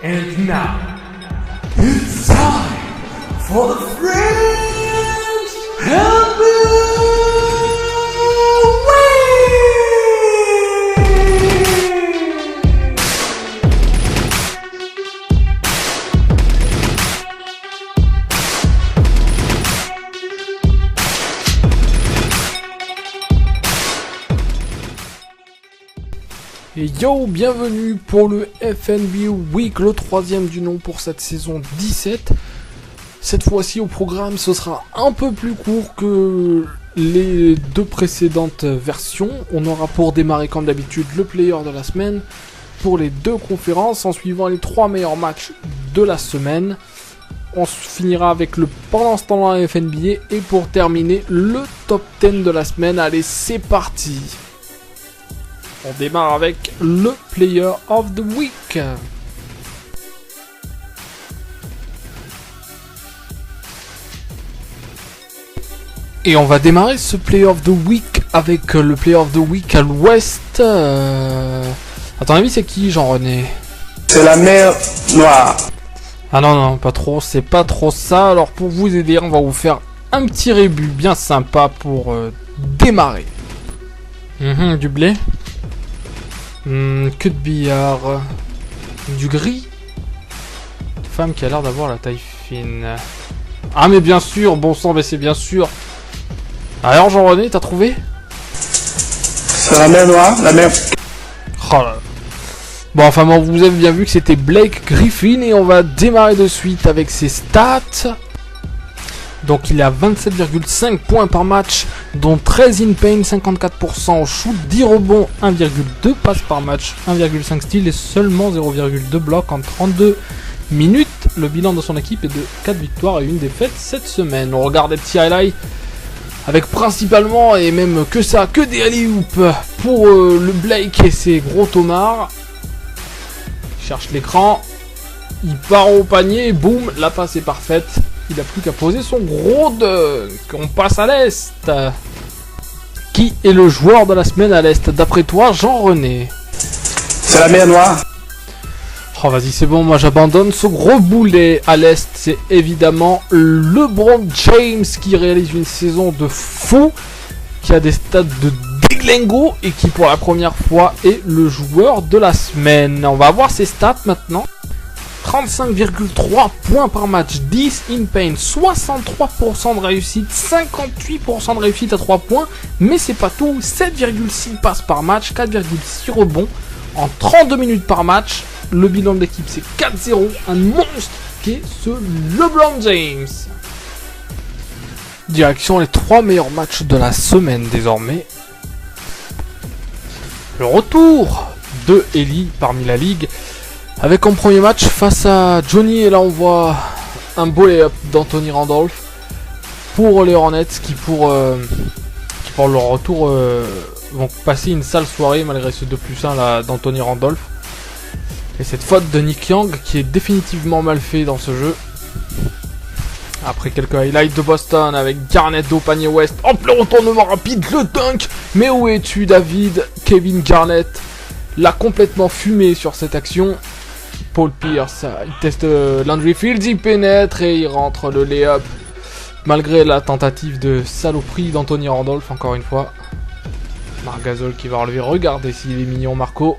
And now, it's time for the French Handball Et yo, bienvenue pour le FNB Week, le troisième du nom pour cette saison 17. Cette fois-ci au programme, ce sera un peu plus court que les deux précédentes versions. On aura pour démarrer comme d'habitude le player de la semaine pour les deux conférences en suivant les 3 meilleurs matchs de la semaine. On finira avec le pendant ce temps-là FNBA et pour terminer le top 10 de la semaine. Allez, c'est parti! On démarre avec le Player of the Week. Et on va démarrer ce Player of the Week avec le Player of the Week à l'ouest. À ton avis, c'est qui, Jean-René? C'est la mer Noire. Ah non, pas trop, c'est pas trop ça. Alors pour vous aider, on va vous faire un petit rébut bien sympa pour démarrer. Du blé. Que de billard. Du gris. Une femme qui a l'air d'avoir la taille fine. Ah mais bien sûr, bon sang, mais c'est bien sûr. Alors Jean-René, t'as trouvé? C'est la mer Noire, la mer... Oh là. Bon, enfin bon, vous avez bien vu que c'était Blake Griffin et on va démarrer de suite avec ses stats. Donc il a 27,5 points par match, dont 13 in paint, 54% au shoot, 10 rebonds, 1,2 passes par match, 1,5 steals et seulement 0,2 blocs en 32 minutes. Le bilan de son équipe est de 4 victoires et 1 défaite cette semaine. On regarde des petits highlights avec principalement et même que ça, que des alley-oops pour le Blake et ses gros tomards. Il cherche l'écran, il part au panier, boum, la passe est parfaite. Il n'a plus qu'à poser son gros dunk. On passe à l'Est. Qui est le joueur de la semaine à l'Est, d'après toi, Jean-René? C'est la mer Noire. Oh, vas-y, c'est bon, moi j'abandonne. Ce gros boulet à l'Est, c'est évidemment LeBron James qui réalise une saison de fou, qui a des stats de déglingo et qui, pour la première fois, est le joueur de la semaine. On va voir ses stats maintenant. 35,3 points par match, 10 in paint, 63% de réussite, 58% de réussite à 3 points, mais c'est pas tout, 7,6 passes par match, 4,6 rebonds, en 32 minutes par match. Le bilan de l'équipe c'est 4-0, un monstre qui est ce LeBron James. Direction les 3 meilleurs matchs de la semaine désormais. Le retour de Eli parmi la ligue. Avec en premier match face à Johnny, et là on voit un beau lay-up d'Anthony Randolph pour les Hornets qui pour leur retour vont passer une sale soirée malgré ce 2+1 là d'Anthony Randolph. Et cette faute de Nick Young qui est définitivement mal fait dans ce jeu. Après quelques highlights de Boston avec Garnett au panier ouest, en plein retournement rapide, le dunk. Mais où es-tu David? Kevin Garnett l'a complètement fumé sur cette action. Paul Pierce, il teste Landry Fields, il pénètre et il rentre le lay-up. Malgré la tentative de saloperie d'Anthony Randolph, encore une fois. Marc Gasol qui va relever, regardez s'il est mignon Marco.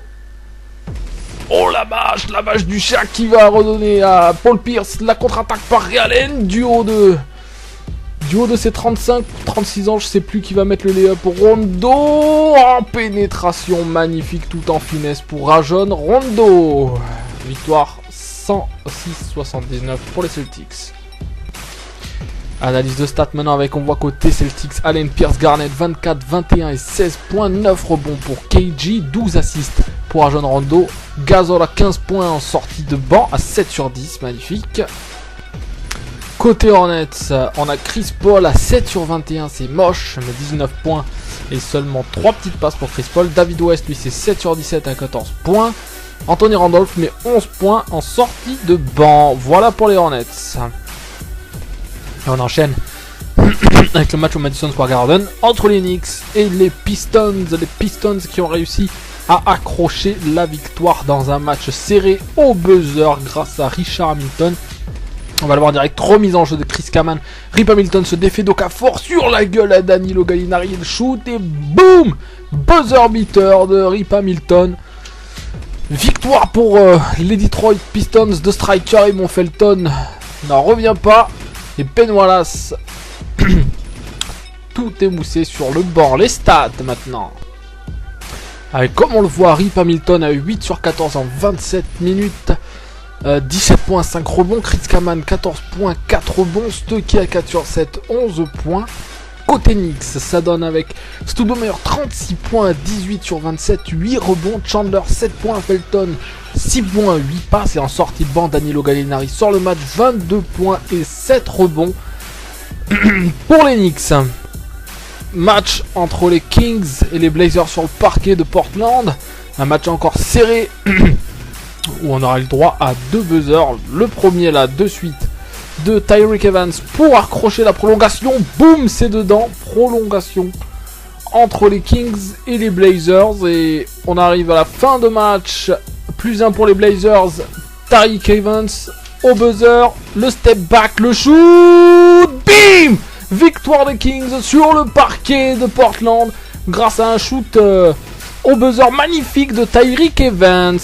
Oh la bâche du Shaq qui va redonner à Paul Pierce. La contre-attaque par Ray Allen du haut de ses 35-36 ans, je sais plus qui va mettre le lay-up. Rondo en pénétration magnifique tout en finesse pour Rajon Rondo. Victoire 106-79 pour les Celtics. Analyse de stats maintenant avec, on voit côté Celtics, Allen, Pierce, Garnett, 24, 21 et 16 points, 9 rebonds pour KG, 12 assists pour Rajon Rondo, Gasol à 15 points en sortie de banc à 7 sur 10, magnifique. Côté Hornets, on a Chris Paul à 7 sur 21, c'est moche, mais 19 points et seulement 3 petites passes pour Chris Paul. David West, lui, c'est 7 sur 17 à 14 points. Anthony Randolph met 11 points en sortie de banc. Voilà pour les Hornets. Et on enchaîne avec le match au Madison Square Garden entre les Knicks et les Pistons. Les Pistons qui ont réussi a accroché la victoire dans un match serré au buzzer grâce à Richard Hamilton. On va le voir direct, remise en jeu de Chris Kaman. Rip Hamilton se défait d'Okafor sur la gueule à Danilo Gallinari. Il shoot et boum, buzzer beater de Rip Hamilton. Victoire pour les Detroit Pistons de Striker et Monfelton n'en revient pas. Et Ben Wallace, tout est moussé sur le bord. Les stats maintenant. Avec, comme on le voit, Rip Hamilton a eu 8 sur 14 en 27 minutes. 17 points, 5 rebonds. Chris Kaman, 14 points, 4 rebonds. Stuckey à 4 sur 7, 11 points. Côté Knicks, ça donne avec Stoudemire 36 points, 18 sur 27, 8 rebonds. Chandler 7 points, Felton 6 points, 8 passes. Et en sortie de banc, Danilo Gallinari sort le match, 22 points et 7 rebonds. Pour les Knicks, match entre les Kings et les Blazers sur le parquet de Portland. Un match encore serré où on aura le droit à 2 buzzers. Le premier là, de suite, de Tyreke Evans pour accrocher la prolongation. Boum, c'est dedans. Prolongation entre les Kings et les Blazers. Et on arrive à la fin de match. +1 pour les Blazers. Tyreke Evans au buzzer. Le step back, le shoot. Bim! Victoire des Kings sur le parquet de Portland grâce à un shoot au buzzer magnifique de Tyreke Evans.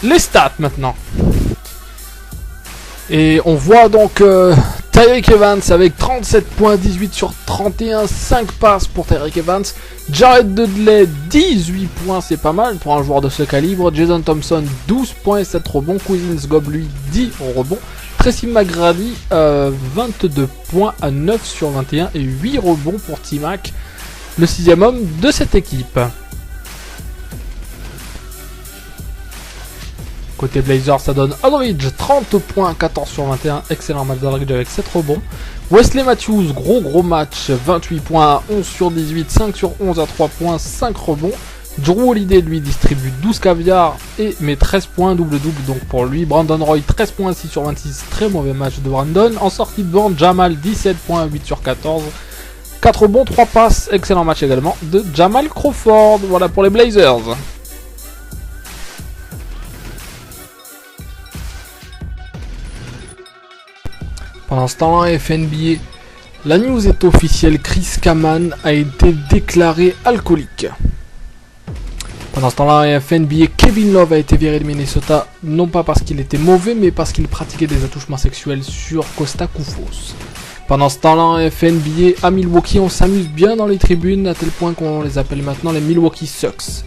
Les stats maintenant. Et on voit donc Tyreke Evans avec 37 points, 18 sur 31, 5 passes pour Tyreke Evans. Jared Dudley, 18 points, c'est pas mal pour un joueur de ce calibre. Jason Thompson, 12 points et 7 rebonds. Cousins Gob, lui, 10 rebonds. Tracy McGrady, 22 points à 9 sur 21 et 8 rebonds pour T-Mac, le 6e homme de cette équipe. Côté Blazers, ça donne Aldridge, 30 points, 14 sur 21. Excellent match d'Aldridge avec 7 rebonds. Wesley Matthews, gros match, 28 points, 11 sur 18, 5 sur 11 à 3 points, 5 rebonds. Drew Holiday, lui, distribue 12 caviars et met 13 points, double-double donc pour lui. Brandon Roy, 13 points, 6 sur 26, très mauvais match de Brandon. En sortie de banc, Jamal, 17 points, 8 sur 14. 4 rebonds, 3 passes, excellent match également de Jamal Crawford. Voilà pour les Blazers. Pendant ce temps-là, FNBA, la news est officielle, Chris Kaman a été déclaré alcoolique. Pendant ce temps-là, FNBA, Kevin Love a été viré de Minnesota, non pas parce qu'il était mauvais, mais parce qu'il pratiquait des attouchements sexuels sur Costa Koufos. Pendant ce temps-là, FNBA, à Milwaukee, on s'amuse bien dans les tribunes, à tel point qu'on les appelle maintenant les Milwaukee Sucks.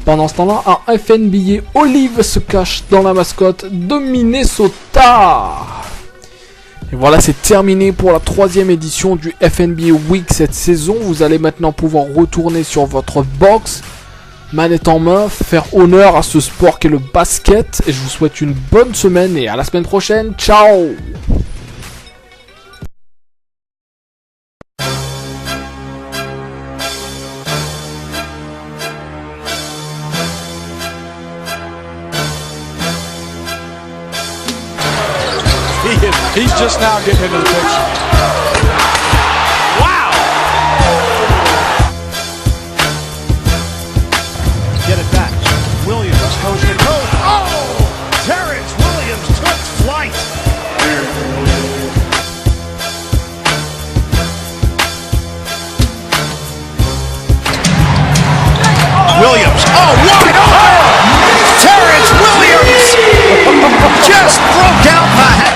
Pendant ce temps-là, à FNBA, Olive se cache dans la mascotte de Minnesota. Et voilà, c'est terminé pour la 3e édition du FNBA Week cette saison. Vous allez maintenant pouvoir retourner sur votre box, manette en main, faire honneur à ce sport qu'est le basket. Et je vous souhaite une bonne semaine et à la semaine prochaine. Ciao! He's just now getting into the picture. Wow! Get it back. Williams coast to coast. Oh! Terrence Williams took flight. Williams. Oh, wide open! Terrence Williams just broke out the head.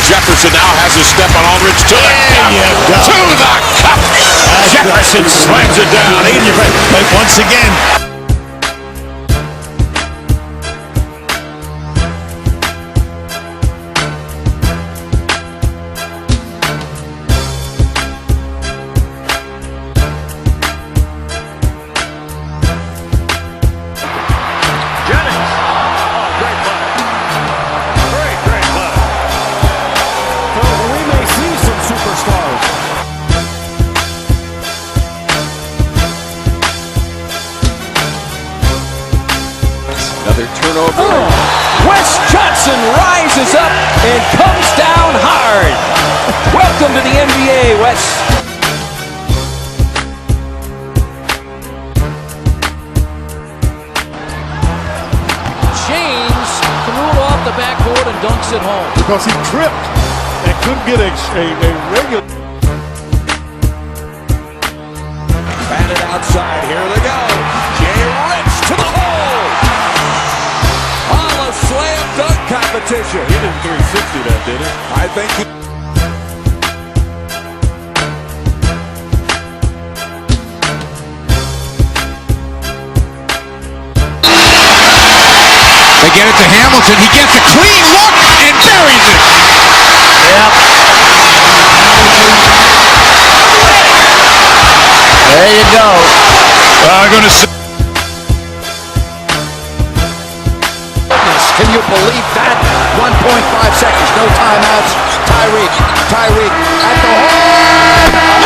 Jefferson now has a step on Aldridge to the cup. To the cup. Jefferson slams it down. But once again. Turnover. Oh, Wes Johnson rises up and comes down hard. Well Welcome to the NBA, Wes. James threw it off the backboard and dunks it home. Because he tripped and couldn't get a regular. Batted outside, here they go. Jay Rich to the hole. All a slam dunk competition. He didn't 360 that, did he? I think he... They get it to Hamilton. He gets a clean look and buries it. Yep. There you go. I'm going to say. Can you believe that? 1.5 seconds, no timeouts. Tyreek at the hole.